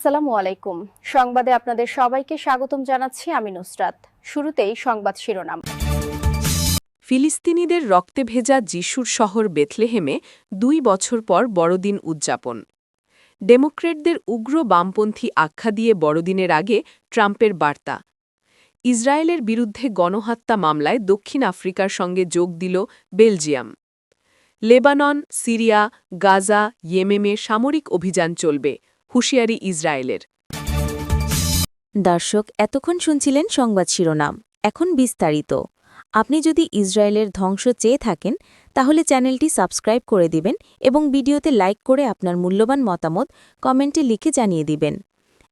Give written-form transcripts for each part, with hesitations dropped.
আসসালামু আলাইকুম। সংবাদে আপনাদের সবাইকে স্বাগতম জানাচ্ছি আমি নুসরাত। শুরুতেই সংবাদ শিরোনাম। ফিলিস্তিনিদের রক্তে ভেজা যিশুর শহর বেথলেহেমে ২ বছর পর বড়দিন উদযাপন। ডেমোক্রেটদের উগ্র বামপন্থী আখ্যা দিয়ে বড়দিনের আগে ট্রাম্পের বার্তা। ইসরায়েলের বিরুদ্ধে গণহত্যা মামলায় দক্ষিণ আফ্রিকার সঙ্গে যোগ দিল বেলজিয়াম। লেবানন, সিরিয়া, গাজা, ইয়েমেমে সামরিক অভিযান চলবে, হুঁশিয়ারি ইসরায়েলের। দর্শক, এতক্ষণ শুনছিলেন সংবাদ শিরোনাম। এখন বিস্তারিত। আপনি যদি ইসরায়েলের ধ্বংস চেয়ে থাকেন তাহলে চ্যানেলটি সাবস্ক্রাইব করে দিবেন এবং ভিডিওতে লাইক করে আপনার মূল্যবান মতামত কমেন্টে লিখে জানিয়ে দিবেন।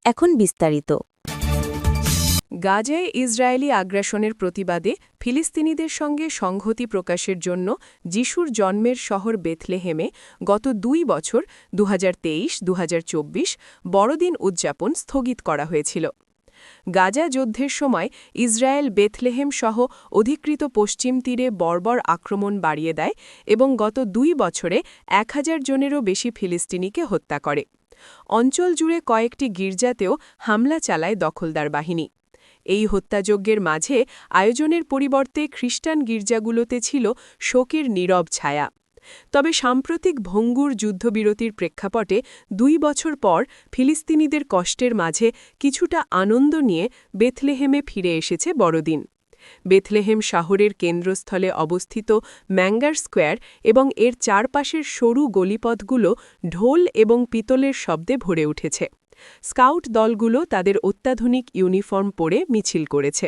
এখন বিস্তারিত। গাজায় ইসরায়েলি আগ্রাসনের প্রতিবাদে ফিলিস্তিনিদের সঙ্গে সংহতি প্রকাশের জন্য যিশুর জন্মের শহর বেথলেহেমে গত ২ বছর ২০২৩-২০২৪ বড়দিন উদযাপন স্থগিত করা হয়েছিল। গাজা যুদ্ধের সময় ইসরায়েল বেথলেহেম সহ অধিকৃত পশ্চিম তীরে বর্বর আক্রমণ বাড়িয়ে দেয় এবং গত ২ বছরে ১,০০০ জনেরও বেশি ফিলিস্তিনিকে হত্যা করে। অঞ্চল জুড়ে কয়েকটি গির্জাতেও হামলা চালায় দখলদার বাহিনী। এই হত্যাযজ্ঞের মাঝে আয়োজনের পরিবর্তে খ্রিস্টান গির্জাগুলোতে ছিল শোকের নীরব ছায়া। তবে সাম্প্রতিক ভঙ্গুর যুদ্ধবিরতির প্রেক্ষাপটে ২ বছর পর ফিলিস্তিনিদের কষ্টের মাঝে কিছুটা আনন্দ নিয়ে বেথলেহেমে ফিরে এসেছে বড়দিন। বেথলেহেম শহরের কেন্দ্রস্থলে অবস্থিত ম্যাঙ্গার স্কোয়ার এবং এর চারপাশের সরু গলিপথগুলো ঢোল এবং পিতলের শব্দে ভরে উঠেছে। স্কাউট দলগুলো তাদের অত্যাধুনিক ইউনিফর্ম পরে মিছিল করেছে।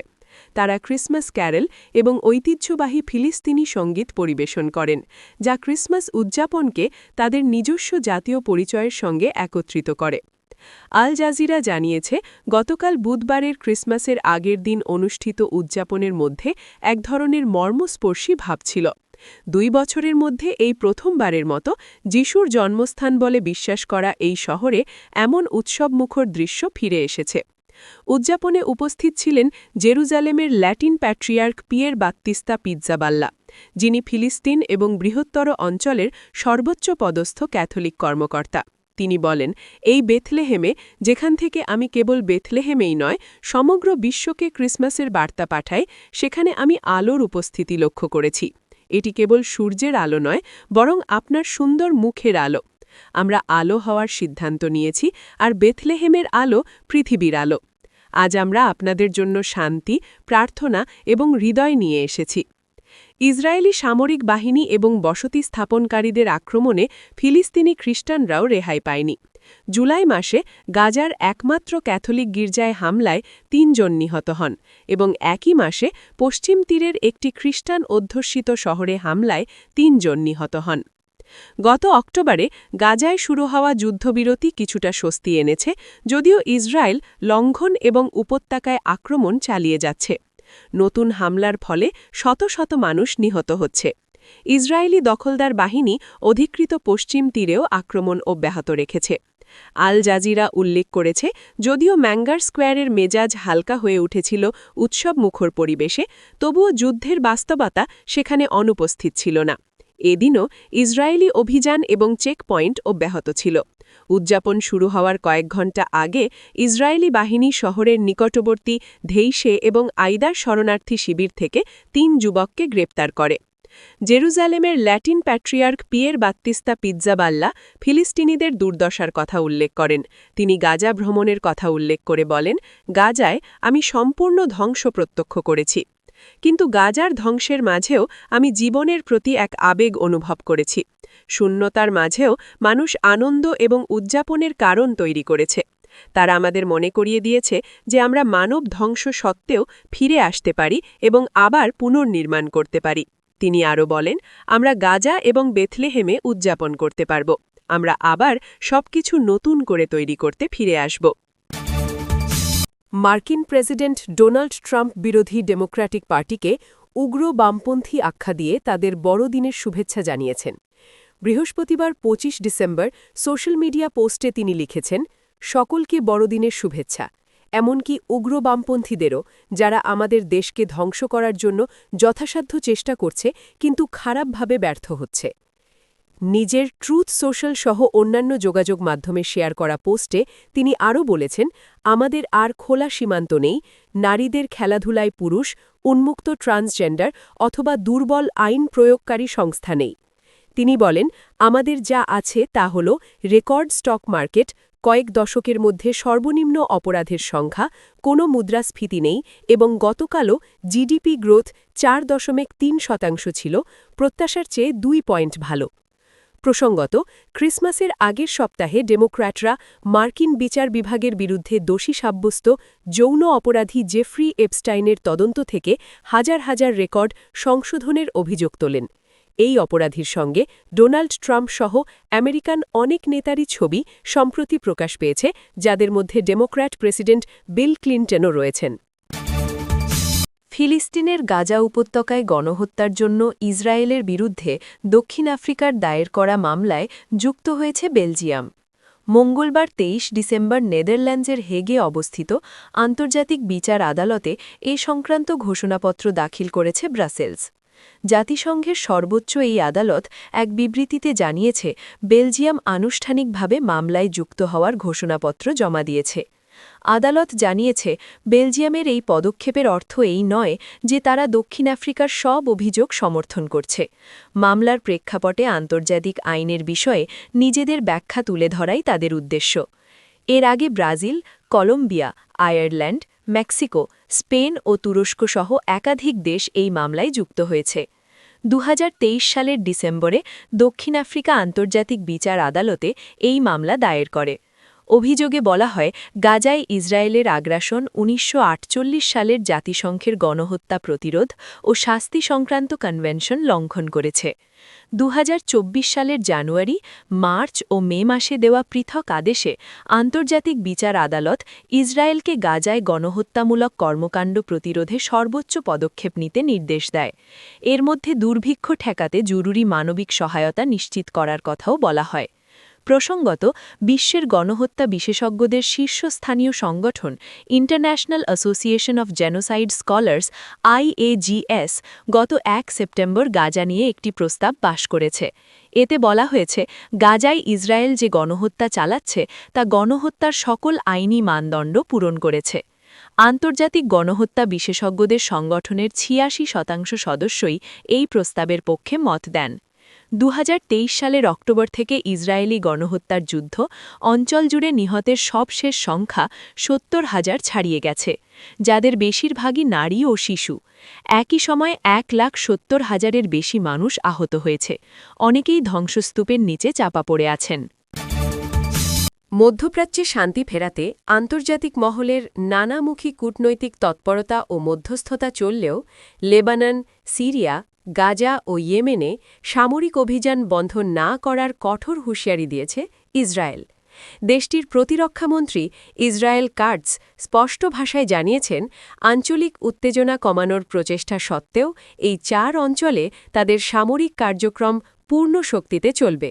তারা ক্রিসমাস ক্যারল এবং ঐতিহ্যবাহী ফিলিস্তিনি সঙ্গীত পরিবেশন করেন, যা ক্রিসমাস উদযাপনকে তাদের নিজস্ব জাতীয় পরিচয়ের সঙ্গে একত্রিত করে। আল জাজিরা জানিয়েছে, গতকাল বুধবারের ক্রিসমাসের আগের দিন অনুষ্ঠিত উদযাপনের মধ্যে এক ধরনের মর্মস্পর্শী ভাব ছিল। ২ বছরের মধ্যে এই প্রথমবারের মতো যিশুর জন্মস্থান বলে বিশ্বাস করা এই শহরে এমন উৎসবমুখর দৃশ্য ফিরে এসেছে। উদযাপনে উপস্থিত ছিলেন জেরুজালেমের ল্যাটিন প্যাট্রিয়ার্ক পিয়ের বাত্তিস্তা পিৎজাবাল্লা, যিনি ফিলিস্তিন এবং বৃহত্তর অঞ্চলের সর্বোচ্চ পদস্থ ক্যাথলিক কর্মকর্তা। তিনি বলেন, এই বেথলেহেমে, যেখান থেকে আমি কেবল বেথলেহেমেই নয় সমগ্র বিশ্বকে ক্রিসমাসের বার্তা পাঠাই, সেখানে আমি আলোর উপস্থিতি লক্ষ্য করেছি। এটি কেবল সূর্যের আলো নয়, বরং আপনার সুন্দর মুখের আলো। আমরা আলো হওয়ার সিদ্ধান্ত নিয়েছি, আর বেথলেহেমের আলো পৃথিবীর আলো। আজ আমরা আপনাদের জন্য শান্তি, প্রার্থনা এবং হৃদয় নিয়ে এসেছি। ইসরায়েলি সামরিক বাহিনী এবং বসতি স্থাপনকারীদের আক্রমণে ফিলিস্তিনি খ্রিস্টানরাও রেহাই পায়নি। জুলাই মাসে গাজার একমাত্র ক্যাথলিক গির্জায় হামলায় ৩ জন নিহত হন এবং একই মাসে পশ্চিম তীরের একটি খ্রিস্টান অধ্যুষিত শহরে হামলায় ৩ জন নিহত হন। গত অক্টোবরে গাজায় শুরু হওয়া যুদ্ধবিরতি কিছুটা স্বস্তি এনেছে, যদিও ইসরায়েল লঙ্ঘন এবং উপত্যকায় আক্রমণ চালিয়ে যাচ্ছে। নতুন হামলার ফলে শত শত মানুষ নিহত হচ্ছে। ইসরায়েলি দখলদার বাহিনী অধিকৃত পশ্চিম তীরেও আক্রমণ অব্যাহত রেখেছে। আল জাজিরা উল্লেখ করেছে, যদিও ম্যাঙ্গার স্কোয়ারের মেজাজ হালকা হয়ে উঠেছিল উৎসবমুখর পরিবেশে, তবুও যুদ্ধের বাস্তবতা সেখানে অনুপস্থিত ছিল না। এদিনও ইসরায়েলি অভিযান এবং চেকপয়েন্ট অব্যাহত ছিল। উদযাপন শুরু হওয়ার কয়েক ঘণ্টা আগে ইসরায়েলি বাহিনী শহরের নিকটবর্তী ধেইশে এবং আইদার শরণার্থী শিবির থেকে ৩ যুবককে গ্রেপ্তার করে। জেরুজালেমের ল্যাটিন প্যাট্রিয়ার্ক পিয়ের বাত্তিস্তা পিৎজাবাল্লা ফিলিস্তিনিদের দুর্দশার কথা উল্লেখ করেন। তিনি গাজা ভ্রমণের কথা উল্লেখ করে বলেন, গাজায় আমি সম্পূর্ণ ধ্বংস প্রত্যক্ষ করেছি। কিন্তু গাজার ধ্বংসের মাঝেও আমি জীবনের প্রতি এক আবেগ অনুভব করেছি। শূন্যতার মাঝেও মানুষ আনন্দ এবং উদযাপনের কারণ তৈরি করেছে। তারা আমাদের মনে করিয়ে দিয়েছে যে আমরা মানব ধ্বংস সত্ত্বেও ফিরে আসতে পারি এবং আবার পুনর্নির্মাণ করতে পারি। তিনি আরও বলেন, আমরা গাজা এবং বেথলেহেমে উদযাপন করতে পারব। আমরা আবার সবকিছু নতুন করে তৈরি করতে ফিরে আসব। মার্কিন প্রেসিডেন্ট ডোনাল্ড ট্রাম্প বিরোধী ডেমোক্র্যাটিক পার্টিকে উগ্র বামপন্থী আখ্যা দিয়ে তাদের বড়দিনের শুভেচ্ছা জানিয়েছেন। বৃহস্পতিবার ২৫ ডিসেম্বর সোশ্যাল মিডিয়া পোস্টে তিনি লিখেছেন, সকলকে বড়দিনের শুভেচ্ছা, এমনকি উগ্র বামপন্থীদেরও, যারা আমাদের দেশকে ধ্বংস করার জন্য যথাসাধ্য চেষ্টা করছে কিন্তু খারাপভাবে ব্যর্থ হচ্ছে। নিজের ট্রুথ সোশ্যাল সহ অন্যান্য যোগাযোগ মাধ্যমে শেয়ার করা পোস্টে তিনি আরও বলেছেন, আমাদের আর খোলা সীমান্ত নেই, নারীদের খেলাধুলায় পুরুষ, উন্মুক্ত ট্রান্সজেন্ডার অথবা দুর্বল আইন প্রয়োগকারী সংস্থা নেই। তিনি বলেন, আমাদের যা আছে তা হল রেকর্ড স্টক মার্কেট, কয়েক দশকের মধ্যে সর্বনিম্ন অপরাধের সংখ্যা, কোনো মুদ্রাস্ফীতি নেই এবং গতকালও জিডিপি গ্রোথ 4.3% ছিল, প্রত্যাশার চেয়ে 2 পয়েন্ট ভালো। প্রসঙ্গত, ক্রিসমাসের আগের সপ্তাহে ডেমোক্র্যাটরা মার্কিন বিচার বিভাগের বিরুদ্ধে দোষী সাব্যস্ত যৌন অপরাধী জেফ্রি এপস্টাইনের তদন্ত থেকে হাজার হাজার রেকর্ড সংশোধনের অভিযোগ তোলেন। এই অপরাধীর সঙ্গে ডোনাল্ড ট্রাম্প সহ আমেরিকান অনেক নেতারই ছবি সম্প্রতি প্রকাশ পেয়েছে, যাদের মধ্যে ডেমোক্র্যাট প্রেসিডেন্ট বিল ক্লিনটনও রয়েছেন। ফিলিস্তিনের গাজা উপত্যকায় গণহত্যার জন্য ইসরায়েলের বিরুদ্ধে দক্ষিণ আফ্রিকার দায়ের করা মামলায় যুক্ত হয়েছে বেলজিয়াম। মঙ্গলবার ২৩ ডিসেম্বর নেদারল্যান্ডসের হেগে অবস্থিত আন্তর্জাতিক বিচার আদালতে এ সংক্রান্ত ঘোষণাপত্র দাখিল করেছে ব্রাসেলস। জাতিসংঘের সর্বোচ্চ এই আদালত এক বিবৃতিতে জানিয়েছে, বেলজিয়াম আনুষ্ঠানিকভাবে মামলায় যুক্ত হওয়ার ঘোষণাপত্র জমা দিয়েছে। আদালত জানিয়েছে, বেলজিয়ামের এই পদক্ষেপের অর্থ এই নয় যে তারা দক্ষিণ আফ্রিকার সব অভিযোগ সমর্থন করছে। মামলার প্রেক্ষাপটে আন্তর্জাতিক আইনের বিষয়ে নিজেদের ব্যাখ্যা তুলে ধরাই তাদের উদ্দেশ্য। এর আগে Brazil, Colombia, Ireland, Mexico, Spain ও তুরস্ক সহ একাধিক দেশ এই মামলায় যুক্ত হয়েছে। ২০২৩ সালের ডিসেম্বরে দক্ষিণ আফ্রিকা আন্তর্জাতিক বিচার আদালতে এই মামলা দায়ের করে। অভিযোগে বলা হয়, গাজায় ইসরায়েলের আগ্রাসন ১৯৪৮ সালের জাতিসংঘের গণহত্যা প্রতিরোধ ও শাস্তি সংক্রান্ত কনভেনশন লঙ্ঘন করেছে। ২০২৪ সালের জানুয়ারি, মার্চ ও মে মাসে দেওয়া পৃথক আদেশে আন্তর্জাতিক বিচার আদালত ইসরায়েলকে গাজায় গণহত্যামূলক কর্মকাণ্ড প্রতিরোধে সর্বোচ্চ পদক্ষেপ নিতে নির্দেশ দেয়। এর মধ্যে দুর্ভিক্ষ ঠেকাতে জরুরি মানবিক সহায়তা নিশ্চিত করার কথাও বলা হয়। প্রসঙ্গত, বিশ্বের গণহত্যা বিশেষজ্ঞদের শীর্ষস্থানীয় সংগঠন international association of genocide scholars IAGS গত ১ সেপ্টেম্বর গাজা নিয়ে একটি প্রস্তাব পাশ করেছে। এতে বলা হয়েছে, গাজায় ইসরায়েল যে গণহত্যা চালাচ্ছে তা গণহত্যার সকল আইনি মানদণ্ড পূরণ করেছে। আন্তর্জাতিক গণহত্যা বিশেষজ্ঞদের সংগঠনের ৮৬% সদস্যই এই প্রস্তাবের পক্ষে মত দেন। ২০২৩ সালের অক্টোবর থেকে ইসরায়েলি গণহত্যার যুদ্ধ অঞ্চল জুড়ে নিহতের সবশেষ সংখ্যা ৭০,০০০ ছাড়িয়ে গেছে, যাদের বেশিরভাগই নারী ও শিশু। একই সময় ১,৭০,০০০-এর বেশি মানুষ আহত হয়েছে, অনেকেই ধ্বংসস্তূপের নিচে চাপা পড়ে আছেন। মধ্যপ্রাচ্যে শান্তি ফেরাতে আন্তর্জাতিক মহলের নানামুখী কূটনৈতিক তৎপরতা ও মধ্যস্থতা চললেও লেবানন, সিরিয়া, গাজা ও ইয়েমেনে সামরিক অভিযান বন্ধ না করার কঠোর হুঁশিয়ারি দিয়েছে ইসরায়েল। দেশটির প্রতিরক্ষামন্ত্রী ইসরায়েল কাটজ স্পষ্ট ভাষায় জানিয়েছেন, আঞ্চলিক উত্তেজনা কমানোর প্রচেষ্টা সত্ত্বেও এই ৪ অঞ্চলে তাদের সামরিক কার্যক্রম পূর্ণ শক্তিতে চলবে।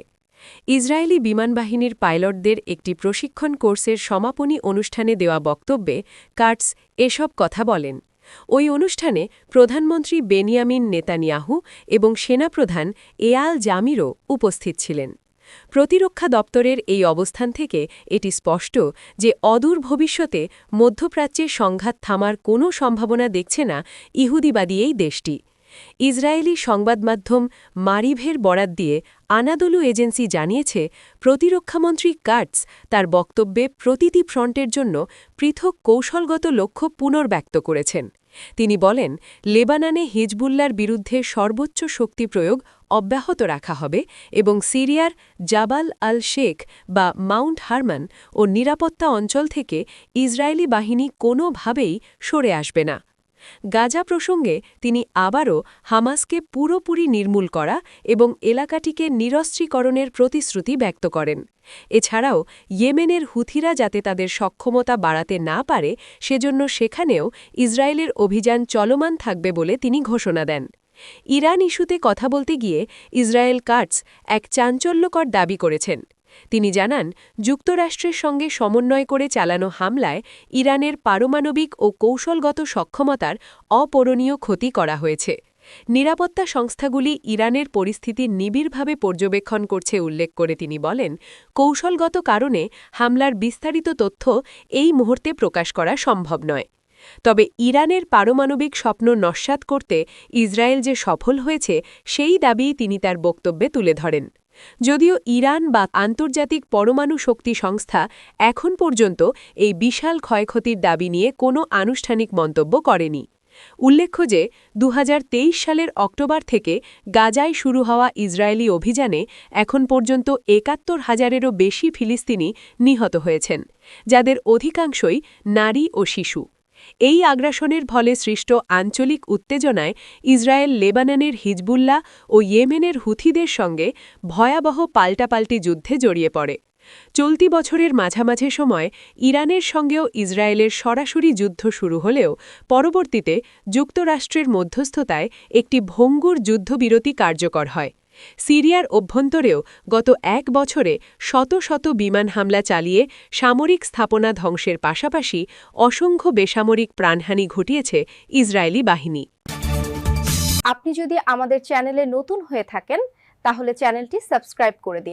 ইসরায়েলি বিমানবাহিনীর পাইলটদের একটি প্রশিক্ষণ কোর্সের সমাপনী অনুষ্ঠানে দেওয়া বক্তব্যে কাটজ এসব কথা বলেন। ওই অনুষ্ঠানে প্রধানমন্ত্রী বেনিয়ামিন নেতানিয়াহু এবং সেনাপ্রধান এয়াল জামিরও উপস্থিত ছিলেন। প্রতিরক্ষা দপ্তরের এই অবস্থান থেকে এটি স্পষ্ট যে অদূর ভবিষ্যতে মধ্যপ্রাচ্যে সংঘাত থামার কোনো সম্ভাবনা দেখছে না ইহুদিবাদী এই দেশটি। ইসরায়েলি সংবাদমাধ্যম মারিভের বরাত দিয়ে আনাদোলু এজেন্সি জানিয়েছে, প্রতিরক্ষামন্ত্রী কাটজ তার বক্তব্যে প্রতিটি ফ্রন্টের জন্য পৃথক কৌশলগত লক্ষ্য পুনর্ব্যক্ত করেছেন। তিনি বলেন, লেবাননে হিজবুল্লার বিরুদ্ধে সর্বোচ্চ শক্তি প্রয়োগ অব্যাহত রাখা হবে এবং সিরিয়ার জাবাল আল শেখ বা মাউন্ট হারমান ও নিরাপত্তা অঞ্চল থেকে ইসরায়েলি বাহিনী কোনোভাবেই সরে আসবে না। গাজা প্রসঙ্গে তিনি আবারও হামাসকে পুরোপুরি নির্মূল করা এবং এলাকাটিকে নিরস্ত্রীকরণের প্রতিশ্রুতি ব্যক্ত করেন। এছাড়াও ইয়েমেনের হুথিরা যাতে তাদের সক্ষমতা বাড়াতে না পারে সেজন্য সেখানেও ইসরায়েলের অভিযান চলমান থাকবে বলে তিনি ঘোষণা দেন। ইরান ইস্যুতে কথা বলতে গিয়ে ইসরায়েল কাটজ এক চাঞ্চল্যকর দাবি করেছেন। তিনি জানান, যুক্তরাষ্ট্রের সঙ্গে সমন্বয় করে চালানো হামলায় ইরানের পারমাণবিক ও কৌশলগত সক্ষমতার অপূরণীয় ক্ষতি করা হয়েছে। নিরাপত্তা সংস্থাগুলি ইরানের পরিস্থিতি নিবিড়ভাবে পর্যবেক্ষণ করছে উল্লেখ করে তিনি বলেন, কৌশলগত কারণে হামলার বিস্তারিত তথ্য এই মুহূর্তে প্রকাশ করা সম্ভব নয়। তবে ইরানের পারমাণবিক স্বপ্ন নস্যাৎ করতে ইসরায়েল যে সফল হয়েছে সেই দাবি তিনি তার বক্তব্যে তুলে ধরেন। যদিও ইরান বা আন্তর্জাতিক পরমাণু শক্তি সংস্থা এখন পর্যন্ত এই বিশাল ক্ষয়ক্ষতির দাবি নিয়ে কোনো আনুষ্ঠানিক মন্তব্য করেনি। উল্লেখ্য যে 2023 সালের অক্টোবর থেকে গাজায় শুরু হওয়া ইসরায়েলি অভিযানে এখন পর্যন্ত ৭১,০০০-এরও বেশি ফিলিস্তিনি নিহত হয়েছেন, যাদের অধিকাংশই নারী ও শিশু। এই আগ্রাসনের ফলে সৃষ্ট আঞ্চলিক উত্তেজনায় ইসরায়েল লেবাননের হিজবুল্লাহ ও ইয়েমেনের হুথিদের সঙ্গে ভয়াবহ পাল্টাপাল্টি যুদ্ধে জড়িয়ে পড়ে। চলতি বছরের মাঝামাঝি সময় ইরানের সঙ্গেও ইসরায়েলের সরাসরি যুদ্ধ শুরু হলেও পরবর্তীতে যুক্তরাষ্ট্রের মধ্যস্থতায় একটি ভঙ্গুর যুদ্ধবিরতি কার্যকর হয়। সিরিয়ার অভ্যন্তরেও গত ১ বছরে শত শত বিমান হামলা চালিয়ে সামরিক স্থাপনা ধ্বংসের পাশাপাশি অসংখ্য বেসামরিক প্রাণহানি ঘটিয়েছে ইসরায়েলি বাহিনী। আপনি যদি আমাদের চ্যানেলে নতুন হয়ে থাকেন তাহলে চ্যানেলটি সাবস্ক্রাইব করে দিন।